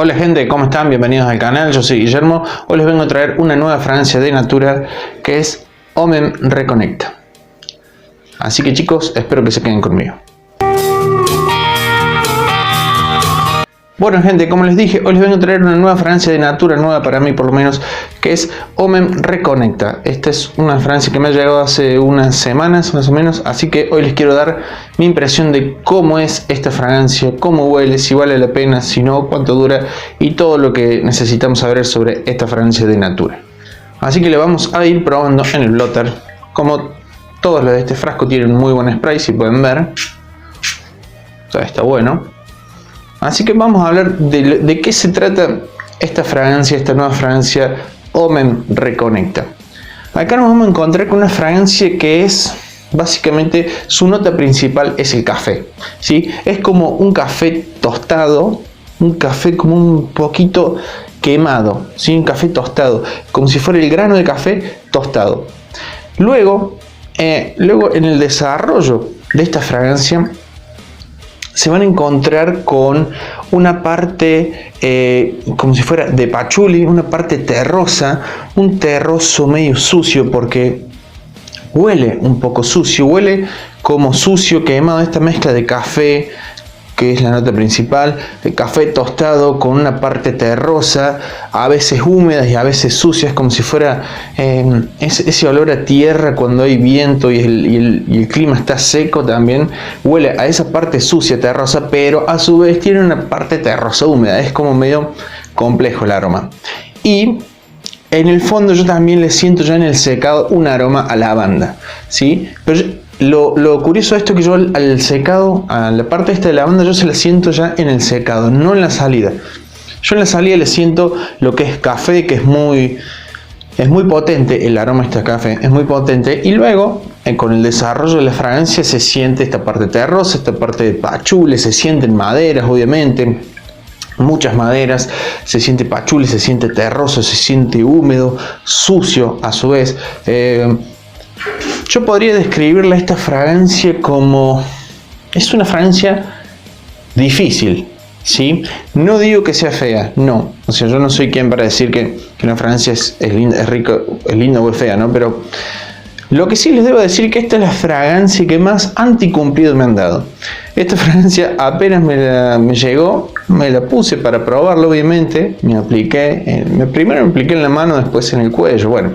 Hola gente, ¿cómo están? Bienvenidos al canal, yo soy Guillermo. Hoy les vengo a traer una nueva fragancia de Natura que es Homme Reconnecta. Así que chicos, espero que se queden conmigo. Bueno gente, como les dije, hoy les vengo a traer una nueva fragancia de Natura, nueva para mí por lo menos, que es Homme Reconnecta. Esta es una fragancia que me ha llegado hace unas semanas más o menos, así que hoy les quiero dar mi impresión de cómo es esta fragancia, cómo huele, si vale la pena, si no, cuánto dura y todo lo que necesitamos saber sobre esta fragancia de Natura. Así que le vamos a ir probando en el blotter. Como todos los de este frasco tienen muy buen spray, si pueden ver. O sea, está bueno. Así que vamos a hablar de qué se trata esta fragancia, esta nueva fragancia Homme Reconnecta. Acá nos vamos a encontrar con una fragancia que es básicamente, su nota principal es el café, ¿sí? Es como un café tostado, un café como un poquito quemado, ¿sí? Un café tostado, como si fuera el grano de café tostado. Luego en el desarrollo de esta fragancia se van a encontrar con una parte como si fuera de pachuli, una parte terrosa, un terroso medio sucio porque huele un poco sucio, huele como sucio, quemado, esta mezcla de café, que es la nota principal, de café tostado con una parte terrosa, a veces húmeda y a veces sucia, es como si fuera ese olor a tierra cuando hay viento y el clima está seco también, huele a esa parte sucia, terrosa, pero a su vez tiene una parte terrosa húmeda, es como medio complejo el aroma. Y en el fondo yo también le siento ya en el secado un aroma a lavanda, ¿sí? Pero lo curioso de esto es que yo al secado, a la parte esta de lavanda, yo se la siento ya en el secado, no en la salida. Yo en la salida le siento lo que es café, que es muy potente, el aroma de este café es muy potente. Y luego, con el desarrollo de la fragancia, se siente esta parte terrosa, esta parte de pachule, se sienten maderas, obviamente. Muchas maderas, se siente pachule, se siente terroso, se siente húmedo, sucio a su vez. Yo podría describirle a esta fragancia como... es una fragancia difícil, ¿sí? No digo que sea fea, no. O sea, yo no soy quien para decir que una fragancia es linda, es rica, es linda o es fea, ¿no? Pero lo que sí les debo decir es que esta es la fragancia que más anticumplido me han dado. Esta fragancia apenas me llegó, me la puse para probarla, obviamente. Primero me apliqué en la mano, después en el cuello. Bueno,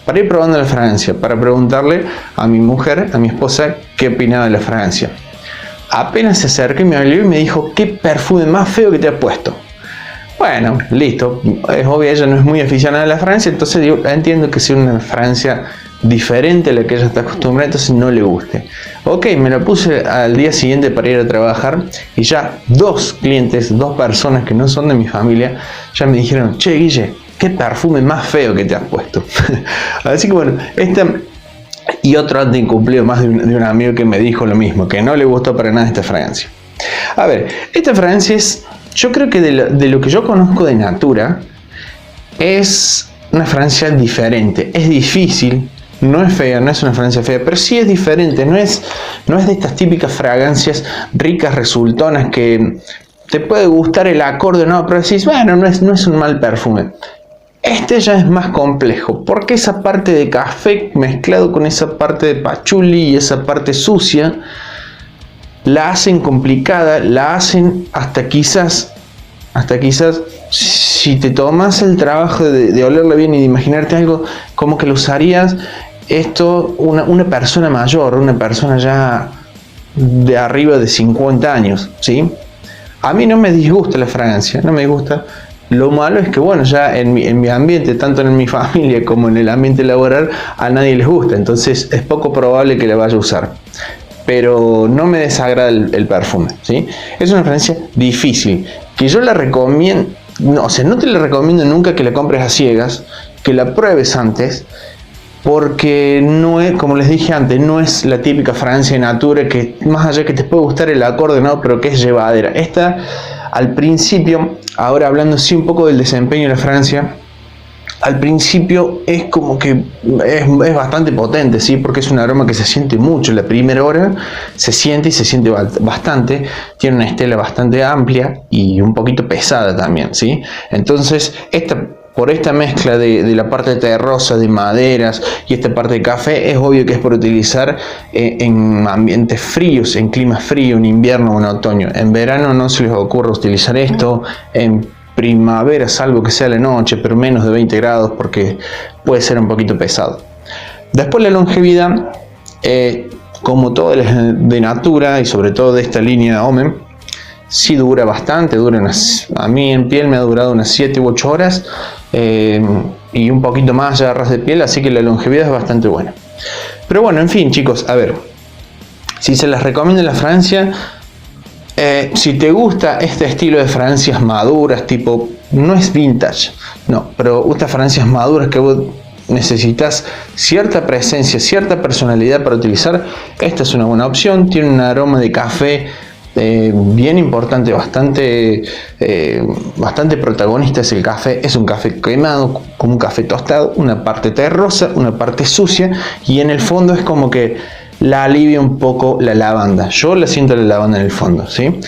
para ir probando la fragancia, para preguntarle a mi mujer, a mi esposa, qué opinaba de la fragancia. Apenas se acercó y me habló y me dijo, ¿qué perfume más feo que te has puesto? Bueno, listo. Es obvio, ella no es muy aficionada a la fragancia, entonces yo entiendo que sea una fragancia diferente a la que ella está acostumbrada, entonces no le guste. Ok, me la puse al día siguiente para ir a trabajar y ya dos clientes, dos personas que no son de mi familia, ya me dijeron, che Guille, qué perfume más feo que te has puesto. Así que bueno, esta y otro antes incumplido más de un amigo que me dijo lo mismo, que no le gustó para nada esta fragancia. A ver, esta fragancia es, yo creo que de lo que yo conozco de Natura, es una fragancia diferente, es difícil. No es fea, no es una fragancia fea, pero sí es diferente, no es de estas típicas fragancias ricas, resultonas, que te puede gustar el acorde, no, pero decís, bueno, no es un mal perfume. Este ya es más complejo, porque esa parte de café mezclado con esa parte de pachuli y esa parte sucia, la hacen complicada, la hacen hasta quizás, si te tomas el trabajo de olerla bien y de imaginarte algo, como que lo usarías esto una persona mayor, una persona ya de arriba de 50 años, ¿sí? A mí no me disgusta la fragancia, no me gusta. Lo malo es que, bueno, ya en mi ambiente, tanto en mi familia como en el ambiente laboral, a nadie les gusta, entonces es poco probable que la vaya a usar. Pero no me desagrada el perfume, ¿sí? Es una fragancia difícil, que yo la recomiendo, no, o sea, no te la recomiendo nunca que la compres a ciegas, que la pruebes antes, porque no es, como les dije antes, no es la típica fragancia de Natura que más allá que te puede gustar el acorde, no, pero que es llevadera. Esta al principio, ahora hablando sí un poco del desempeño de la fragancia, al principio es como que es bastante potente, ¿sí? Porque es un aroma que se siente mucho. La primera hora se siente y se siente bastante. Tiene una estela bastante amplia y un poquito pesada también, ¿sí? Entonces, por esta mezcla de la parte terrosa, de maderas y esta parte de café, es obvio que es por utilizar en ambientes fríos, en climas fríos, en invierno o en otoño. En verano no se les ocurre utilizar esto. En primavera, salvo que sea la noche, pero menos de 20 grados, porque puede ser un poquito pesado. Después la longevidad, como todo de Natura y sobre todo de esta línea Omen, sí dura bastante, a mí en piel me ha durado unas 7 u 8 horas y un poquito más ya a ras de piel, así que la longevidad es bastante buena. Pero bueno, en fin, chicos, a ver, si se les recomienda la Francia, si te gusta este estilo de fragancias maduras, tipo, no es vintage, no, pero estas fragancias maduras que vos necesitas cierta presencia, cierta personalidad para utilizar, esta es una buena opción. Tiene un aroma de café bien importante, bastante protagonista es el café. Es un café quemado, como un café tostado, una parte terrosa, una parte sucia, y en el fondo es como que la alivia un poco la lavanda. Yo la siento la lavanda en el fondo, ¿sí?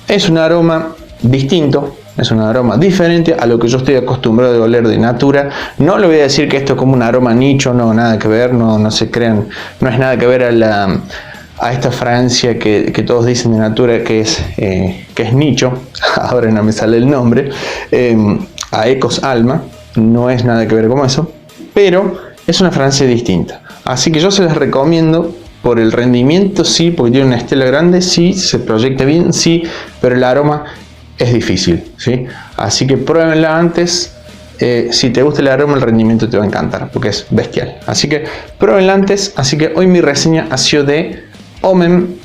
Es un aroma distinto, es un aroma diferente a lo que yo estoy acostumbrado de oler de Natura. No le voy a decir que esto es como un aroma nicho, no, nada que ver, no se crean, no es nada que ver a esta Francia que todos dicen de Natura que es nicho, ahora no me sale el nombre, a Ecos Alma, no es nada que ver con eso, pero es una Francia distinta. Así que yo se las recomiendo por el rendimiento, sí, porque tiene una estela grande, sí, se proyecta bien, sí, pero el aroma es difícil, ¿sí? Así que pruébenla antes. Si te gusta el aroma, el rendimiento te va a encantar, porque es bestial. Así que pruébenla antes. Así que hoy mi reseña ha sido de Omen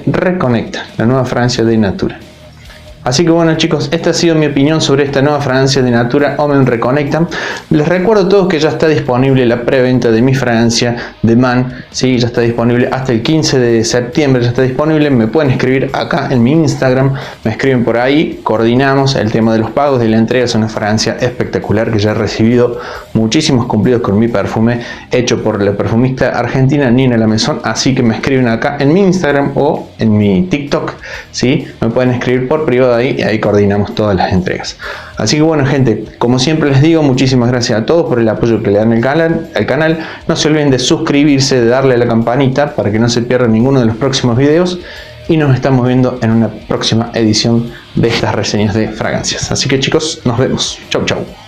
Reconecta, la nueva Francia de Natura. Así que bueno, chicos, esta ha sido mi opinión sobre esta nueva fragancia de Natura, Omen Reconecta. Les recuerdo a todos que ya está disponible la preventa de mi fragancia de Man, ¿sí? Ya está disponible hasta el 15 de septiembre, ya está disponible. Me pueden escribir acá en mi Instagram, me escriben por ahí, coordinamos el tema de los pagos de la entrega. Es una fragancia espectacular que ya he recibido muchísimos cumplidos con mi perfume, hecho por la perfumista argentina Nina Lamezón. Así que me escriben acá en mi Instagram o en mi TikTok, ¿sí? Me pueden escribir por privado y ahí coordinamos todas las entregas. Así que bueno, gente, como siempre les digo, muchísimas gracias a todos por el apoyo que le dan al canal. No se olviden de suscribirse, de darle a la campanita para que no se pierdan ninguno de los próximos videos, y nos estamos viendo en una próxima edición de estas reseñas de fragancias. Así que chicos, nos vemos. Chau chau.